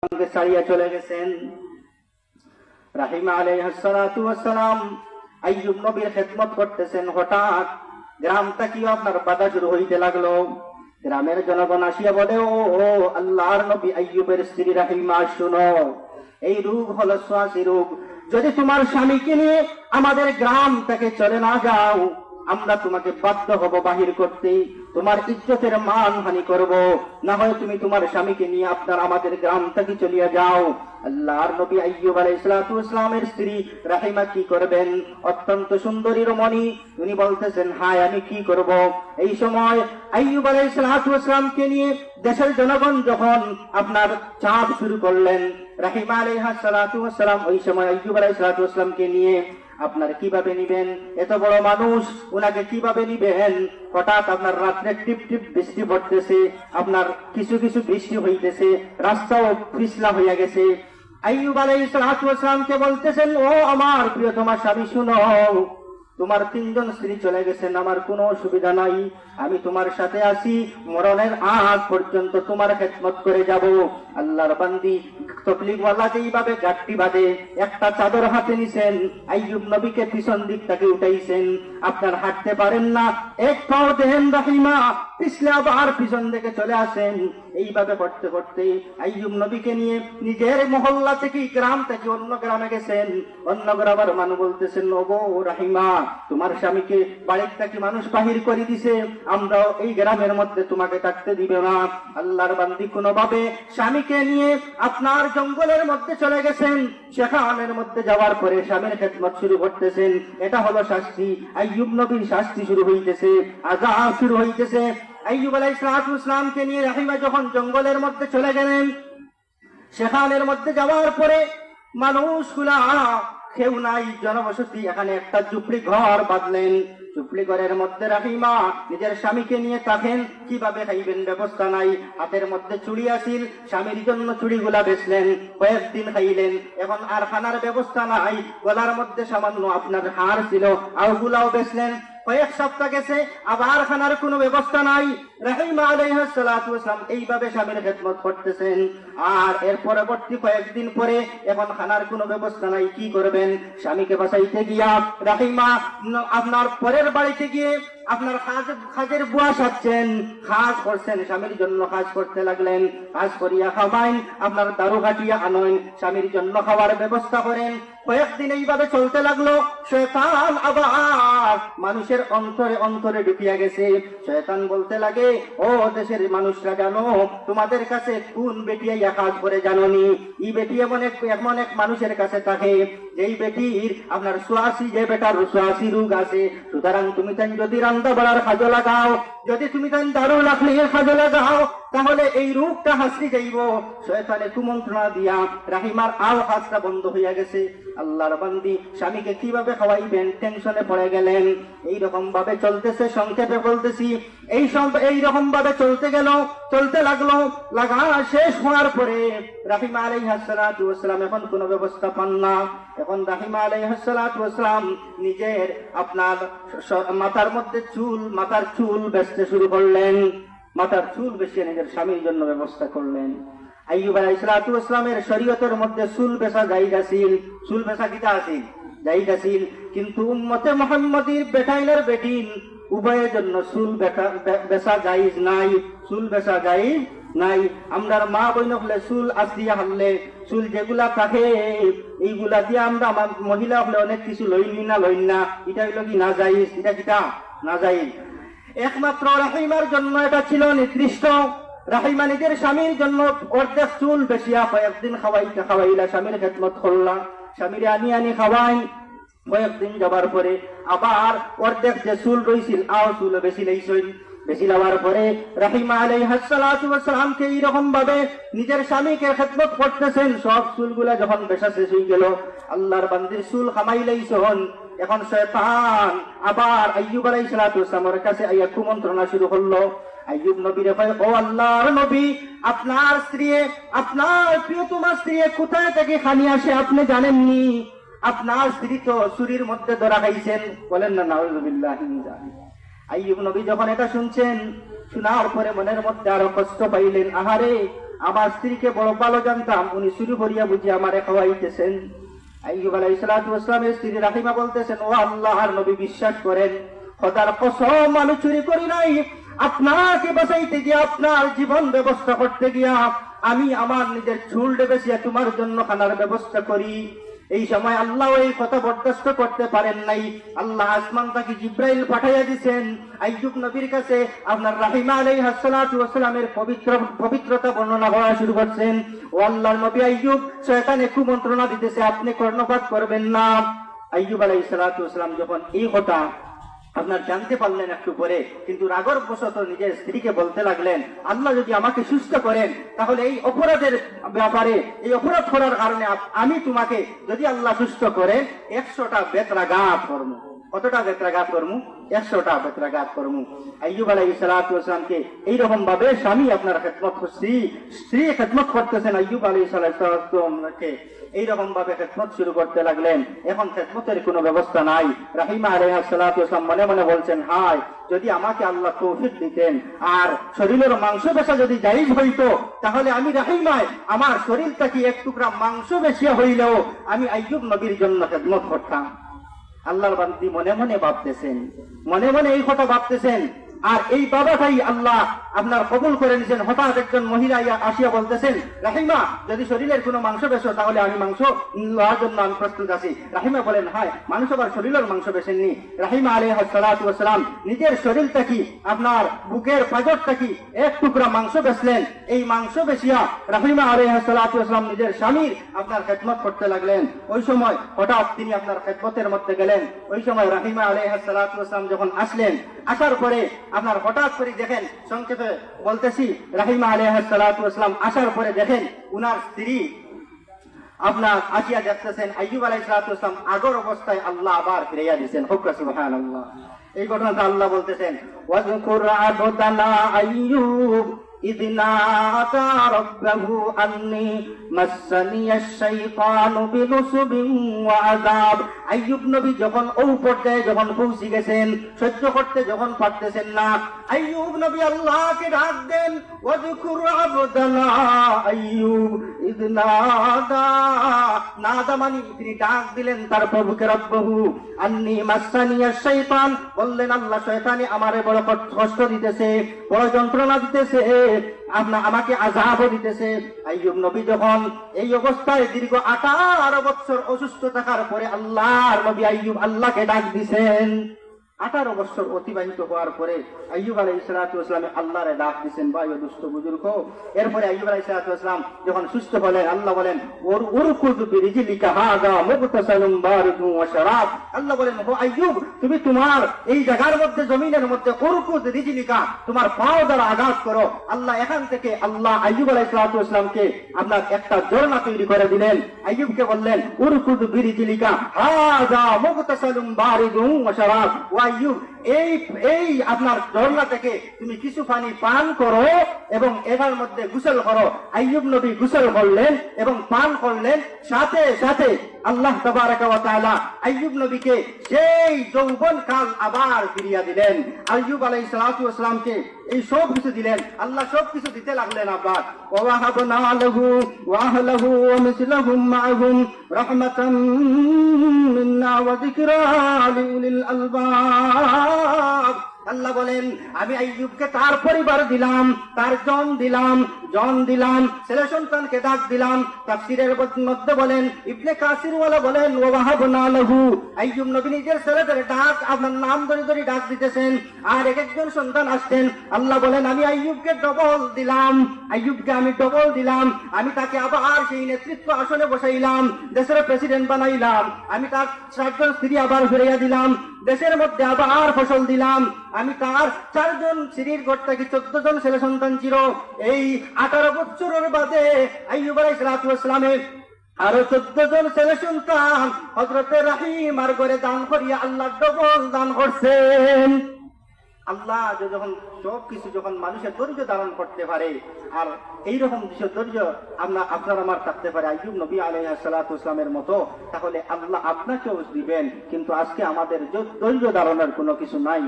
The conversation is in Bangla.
ছাড়িয়ে চলে গেছেন। রাহিমা আলাইহিস সালাতু ওয়াস সালাম আইয়ুব নবীর খেদমত করতেছেন, হঠাৎ গ্রাম থেকে আপনার বাধা শুরু হইতে লাগলো। গ্রামের জনগণ আসিয়া বলে, ও আল্লাহর নবী আইয়ুবের স্ত্রী রাহিমা, শুনো, এই রোগ হলো শ্বাসী রোগ। যদি তোমার স্বামীকে নিয়ে আমাদের গ্রাম থেকে চলে না যাও, আমরা তোমাকে বাধ্য হব বাহির করতে, তোমার ইজ্জতের মান হানি করব, না হয় তুমি তোমার স্বামীকে নিয়ে আপনার আমাদের গ্রাম থেকে চলিয়া যাও। আল্লাহর নবী আইয়ুব আলাইহিস সালাতু ওয়াস সালামের স্ত্রী রাহিমা কি করবেন? অত্যন্ত সুন্দরী রমণী, উনি বলতেছেন, হায় আমি কি করব? এই সময় আইয়ুব আলাইহিস সালাতু ওয়াস সালামকে নিয়ে দেশের জনগণ যখন আপনার চাপ শুরু করলেন, রাহিমা আলাইহিস সালাতু ওয়াস সালাম ওই সময় আইয়ুব আলাইহিস সালাতু ওয়াস সালামকে নিয়ে আপনার কিভাবে নিবেন? এত বড় মানুষ, উনাকে কিভাবে নিবেন? হঠাৎ আপনার রাত্রে টিপ টিপ বৃষ্টি পড়তেছে, আপনার কিছু কিছু বৃষ্টি হইতেছে, রাস্তাও পিছলা হইয়া গেছে। আইয়ুব আলাইহিস সালাতু ওয়াস সালামকে বলতেছেন, ও আমার প্রিয়তমা স্বামী, শুনো, তোমার 3 জন স্ত্রী চলে গেছেন, আমার কোনো অসুবিধা নাই, আমি তোমার সাথে আছি, মরণের আগ পর্যন্ত তোমার খেদমত করে যাব। আল্লাহর বান্দি তকলিফওয়ালা যেইভাবে গাঠটি বাঁধে, একটা চাদর হাতে নিছেন, আইয়ুব নবীকে পিছন দিক থেকে উঠাইছেন, আপনার হাঁটতে পারেন না, এক পাও দেন রাহিমা, পিছলে আবার পিছন দিকে চলে আসেন। এইভাবে করতে করতে আইয়ুব নবীকে নিয়ে নিজের মহল্লা থেকে, গ্রাম থেকে অন্য গ্রামে গেছেন। অন্য গ্রামের মানুষ বলতেছেন, ওগো রাহিমা, তোমার স্বামীকে বাড়ির থেকে মানুষ বাহির করে দিছে, আমরা এই গ্রামের মধ্যে তোমাকে থাকতে দিবে না। আল্লাহর বান্দি কোনোভাবে স্বামীকে নিয়ে আপনার জঙ্গলের মধ্যে চলে গেছেন। সেখানের মধ্যে যাওয়ার পরে স্বামীর খেদমত শুরু করতেছেন। এটা হলো শাস্তি, আইয়ুব নবীর শাস্তি শুরু হইতেছে, আযাব শুরু হইতেছে। আইয়ুব আলাইহিস সালাতু ওয়াস সালামকে নিয়ে রাহিমা যখন জঙ্গলের মধ্যে চলে গেলেন, সেখানের মধ্যে যাওয়ার পরে মানুষগুলা কেউ নাই, জনবসতি, এখানে একটা ঝুপড়ি ঘর বাঁধলেন। ঝুপড়ি ঘরের মধ্যে রাহিমা নিজের স্বামীকে নিয়ে থাকেন, কিভাবে খাইবেন ব্যবস্থা নাই, হাতের মধ্যে চুড়ি আসিল, স্বামীর জন্য চুড়িগুলা বেচলেন, কয়েকদিন খাইলেন, এখন আর খানার ব্যবস্থা নাই, গলার মধ্যে সামান্য আপনার হার ছিল, আওগুলাও বেচলেন, কয়েক সপ্তাহ গেছে, আবার খানার কোনো ব্যবস্থা নাই। রাহিমা আলাইহিস সালাতু ওয়াস সালাম এইভাবে স্বামীর খেদমত করতেছেন। আর এর পরবর্তী কয়েকদিন পরে এখন খানার কোনো ব্যবস্থা নাই, কি করবেন? স্বামীকে বাঁচাইতে গিয়া রাহিমা আপনার পরের বাড়িতে গিয়ে আপনার কাজের বুয়া সাজছেন, কাজ করছেন, স্বামীর জন্য কাজ করতে লাগলেন। কাজ করিয়া খাওয়াইন, আপনার দারু কাটিয়া আনেন, স্বামীর জন্য খাওয়ার ব্যবস্থা করেন। কয়েকদিন এইভাবে চলতে লাগলো। শয়তান আবার মানুষের অন্তরে অন্তরে ঢুকিয়া গেছে। শয়তান বলতে লাগে, ও দেশের মানুষরা, জানো তোমাদের কাছে কোন বেটিয়া কাজ করে জানোনি? এই বেটি এমন এক মানুষের কাছে থাকে, যেই বেটির আপনার সোয়াশি, যে বেটার সোয়াশি রোগ আছে। সুতরাং তুমি তাই যদি রান্না বাড়ার কাজে লাগাও, যদি তুমি তাই দারু লাখলে কাজে লাগাও, তাহলে এই রোগটা হাসি যাইব। শয়তানে কুমন্ত্রণা দিয়া রাহিমার আও হাসটা বন্ধ হইয়া গেছে। আল্লাহর বান্দি স্বামীকে কিভাবে খাওয়াইবেন টেনশনে পড়ে গেলেন। এইরকম ভাবে চলতেছে, সংক্ষেপে বলতেছি, এইরকম ভাবে চলতে লাগলো। লাগা শেষ হওয়ার পরে রাহিমা আলাইহিস সালাতু ওয়াস সালাম এখন কোনো ব্যবস্থা পান না। এখন রাহিমা আলাইহিস সালাতু ওয়াস সালাম নিজের আপনার মাথার চুল বেচতে শুরু করলেন। মাথার চুল বেশি নিজের স্বামীর জন্য ব্যবস্থা করলেন। আইয়ুব আলাইহিস সালাতু ওয়াস সালামের শরীয়তের মধ্যে চুল বেচা জায়েজ আছিল, চুল বেচা কিটা আছিল? জায়েজ আছিল। কিন্তু উম্মতে মুহাম্মাদীর বেটাইনের বেটিন উভয়ের জন্য চুল বেচা জায়েজ নাই, চুল বেচা জায়েজ নাই। আমরার মা বইন হলে চুল আসিয়া হারলে, চুল যেগুলা থাকে এইগুলা দিয়ে আমরা মহিলা হলে অনেক কিছু লইনি না, এটা হইল কি না জায়েজ? এটা কিটা না জায়েজ। একমাত্র রাহিমার জন্য এটা ছিল নির্দিষ্ট। রাহিমা নিজের স্বামীর জন্য অর্ধেক চুল বেশিয়া কয়েকদিন খাওয়াইলা, স্বামীর খেদমত করলা, স্বামীর আনি খাওয়াই। কয়েকদিন যাবার পরে আবার অর্ধেক যে চুল রইছিল আও চুল বেশি লওয়ার পরে রাহিমা আলাইহিস সালাতু ওয়াস সালামকে এইরকম ভাবে নিজের স্বামীকে খেদমত করতেছেন। সব চুলগুলা যখন বেশা শেষ হয়ে গেল, আল্লাহর বান্দির চুল খামাইলেইছন। এখন শয়তান আবার আইয়ুব আলাইহিস সালাতু ওয়াস সালামের কাছে আইয়া কুমন্ত্রণা শুরু করলো। আইয়ুব নবীরে কয়, ও আল্লাহর নবী, আপনার স্ত্রী, আপনার প্রিয়তমা স্ত্রী কোথায় থেকে খানি আসে আপনি জানেননি? আপনার স্ত্রী তো চুরির মধ্যে ধরা খাইছেন। বলেন না নাউযুবিল্লাহি মিন যালিক। আইয়ুব নবী যখন এটা শুনছেন, শোনার পরে মনের মধ্যে আরো কষ্ট পাইলেন। আহারে, আমার স্ত্রীকে বড় ভালো জানতাম, উনি চুরি করিয়া বুঝি আমারে খাওয়াইতেছেন। আইয়ুব আলাইহিস সালাতু ওয়াস সালামের স্ত্রী রাহিমা বলতেছেন, ও আল্লাহর নবী বিশ্বাস করেন, খোদার কসম আমি চুরি করি নাই। আপনাকে বাঁচাইতে গিয়া, আপনার জীবন ব্যবস্থা করতে গিয়া আমি আমার নিজের চুল বেচিয়া তোমার জন্য খানার ব্যবস্থা করি। এই সময় আল্লাহ এই কথা বরদাস্ত করতে পারেন নাই। আল্লাহ আসমান থেকে জিব্রাইল পাঠাইয়া দিয়েছেন আইয়ুব নবীর কাছে। আপনার রাহিমা আলাইহিস সালাতু ওয়াস সালামের পবিত্রতা বর্ণনা করা শুরু করছেন। ও আল্লাহর নবী আইয়ুব, শয়তানে কুমন্ত্রণা দিতেছে, আপনি কর্ণপাত করবেন না। আইয়ুব আলাইহিস সালাতু ওয়াস সালাম যখন এই কথা আপনার জানতে পারলেন একটু পরে, কিন্তু রাগর বশত নিজের স্ত্রীকে বলতে লাগলেন, আল্লাহ যদি আমাকে সুস্থ করেন তাহলে এই অপরাধের ব্যাপারে, এই অপরাধ করার কারণে আমি তোমাকে যদি আল্লাহ সুস্থ করেন 100টা বেত্রাঘাত করবো। কতটা বেত্রাঘাত করবো? 100টা বেত্রাঘাত করবো। আইয়ুব আলাইহিস সালাতু ওয়াস সালামকে এইরকম ভাবে স্বামী আপনার খেদমত করছি, স্ত্রী খেদমত করতেছেন আইয়ুব আলাইহিস সালাতু ওয়াস সালামকে এইরকম ভাবে খেদমত শুরু করতে লাগলেন। এখন খেদমতের কোনো ব্যবস্থা নাই। রাহিমা আলাইহিস সালাতু ওয়াস সালাম মনে মনে বলছেন, হায় যদি আমাকে আল্লাহ তৌফিক দিতেন আর শরীরের মাংস বেচা যদি জায়েজ হইতো, তাহলে আমি রাহিমায় আমার শরীরটা কি এক টুকরা মাংস বেশিয়া হইলেও আমি আইয়ুব নবীর জন্য খেদমত করতাম। আল্লাহর বান্দী মনে মনে ভাবতেছেন, মনে মনে এই কথা ভাবতেছেন। আর এই বাবাটাই আল্লাহ আপনার কবুল করে নিয়েছেন। হঠাৎ একজন মহিলা আসিয়া বলতেছেন, রাহিমা যদি শরীরের কোনো মাংস বেচো তাহলে আমি মাংস লওয়ার জন্য আমি প্রস্তুত আছি। রাহিমা বলেন, হায় মানুষ আবার শরীরের মাংস বেচেননি। রাহিমা আলাইহিস সালাতু ওয়াস সালাম নিজের শরীরটা কি, আপনার বুকের পাঁজরটা কি এক টুকরা মাংস বেচলেন। এই মাংস বেচিয়া রাহিমা আলাইহিস সালাতু ওয়াস সালাম নিজের স্বামীর আপনার খেদমত করতে লাগলেন। ওই সময় হঠাৎ তিনি আপনার খেদমতের মধ্যে গেলেন। ওই সময় রাহিমা আলাইহিস সালাতু ওয়াস সালাম যখন আসলেন, আসার পরে আপনার হঠাৎ করে দেখেন, সংক্ষেপে বলতেছি, রাহিমা আলাইহিস সালাতু ওয়াস সালাম আসার পরে দেখেন উনার স্ত্রী আপনার আসিয়া দেখতেছেন আইয়ুব আলাইহিস সালাতু ওয়াস সালাম আগর অবস্থায় আল্লাহ আবার ফিরাইয়া দিয়েছেন। হুক্কা সুবহানাল্লাহ। এই ঘটনাটা আল্লাহ বলতেছেন, ওয়াযকুর আবদানা আইয়ুব إذ نادى ربه أني مسني الشيطان بنصب وعذاب। আইয়ুব নবী যখন ওই পর্যায়ে যখন পৌঁছে গেছেন, সহ্য করতে যখন পারতেছেন না, আইয়ুব নবী আল্লাহকে ডাক দেন, ওয়াযকুর আবদানা আইয়ুব ইয নাদা। নাদা মানে তিনি ডাক দিলেন তার প্রভুকে, রব্বহু আন্নী মাসসানিয়া শাইতান, বললেন আল্লাহ শয়তানে আমারে বড় কষ্ট দিতেছে, বড় যন্ত্রণা দিতেছে, আমাকে আযাব দিতেছে। আইয়ুব নবী যখন এই অবস্থায় দীর্ঘ 18 বছর অসুস্থ থাকার পরে আল্লাহর নবী আইয়ুব আল্লাহকে ডাক দিছেন। 18 বছর অতিবাহিত হওয়ার পরে আইয়ুব আলাইহিস সালাতু ওয়াস সালাম আল্লাহরে ডাক দিয়েছেন, ভাই ও দুষ্ট বুজুর্গ। এরপরে আইয়ুব আলাইহিস সালাতু ওয়াস সালাম যখন সুস্থ হলেন, আল্লাহ বলেন, উরকুদ বিরিজলিকা হাযা মুগতাসালুম বারিদুন ওয়া শারাব। আল্লাহ বলেন, ও আইয়ুব তুমি তোমার এই জায়গার মধ্যে, জমিনের মধ্যে উরকুদ রিজলিকা, তোমার পাও দ্বারা আঘাত করো। আল্লাহ এখান থেকে আল্লাহ আইয়ুব আলাইহিস সালাতু ওয়াস সালামকে আপনার একটা ঝর্ণা তৈরি করে দিলেন। আইয়ুবকে বললেন, উরকুদ বিরিজলিকা হাযা মুগতাসালুম বারিদুন ওয়া শারাব। আইয়ুব এই আপনার ঝর্ণা থেকে তুমি কিছু পানি পান করো এবং এটার মধ্যে গোসল করো। আইয়ুব নবী গোসল করলেন এবং পান করলেন। সাথে সাথে আল্লাহ তাবারাকা ওয়া তাআলা আইয়ুব নবীকে সেই যৌবন কাল আবার ফিরিয়ে দিলেন। আইয়ুব আলাইহিস সালাতু ওয়াস সালামকে এই সব কিছু দিলেন, আল্লাহ সব কিছু দিতে লাগলেন। আবার ওয়াহাবনা লাহু ওয়া আহলাহু ওয়া মিসলাহুম মাআহুম রাহমাতাম মিন্না ওয়া যিকরা লিউলিল আলবাব। আল্লাহ বলেন, আমি আইয়ুবকে তার পরিবার দিলাম, তার জন দিলাম, ছেলে সন্তানকে ডাক দিলাম। তাফসীরের মধ্যে বলেন, ইবনে কাসির ওয়ালা বলেন, ওয়া ওয়াহাবনা লাহু, আইয়ুব নবী নিজের ছেলেদের ডাক আপনার নাম ধরে ধরে ডাক দিতেছেন, আর এক একজন সন্তান আসতেন। আল্লাহ বলেন, আমি আইয়ুবকে ডবল দিলাম, আমি তাকে আবার সেই নেতৃত্ব আসনে বসাইলাম, দেশের প্রেসিডেন্ট বানাইলাম। আমি তার 4 জন স্ত্রী আবার ফিরাইয়া দিলাম, দেশের মধ্যে আবার ফসল দিলাম। আমি তার 4 জন স্ত্রীর ঘর থেকে 14 জন ছেলে সন্তান ছিল। এই 18 বছরের বাদে আইয়ুব আলাইহিস সালাতু ওয়াস সালামের আরো 14 জন ছেলে সন্তান হযরতে রাহিমার ঘরে দান করিয়া আল্লাহ ডবল দান করছেন। আল্লাহ যখন সবকিছু যখন মানুষের ধৈর্য ধারণ করতে পারে, আর এইরকম ধৈর্য আপনার আমার থাকতে পারে আইয়ুব নবী আলাইহিস সালাতু ওয়াস সালামের মতো, তাহলে আল্লাহ আপনাকেও দিবেন। কিন্তু আজকে আমাদের ধৈর্য ধারণের কোনো কিছু নাই।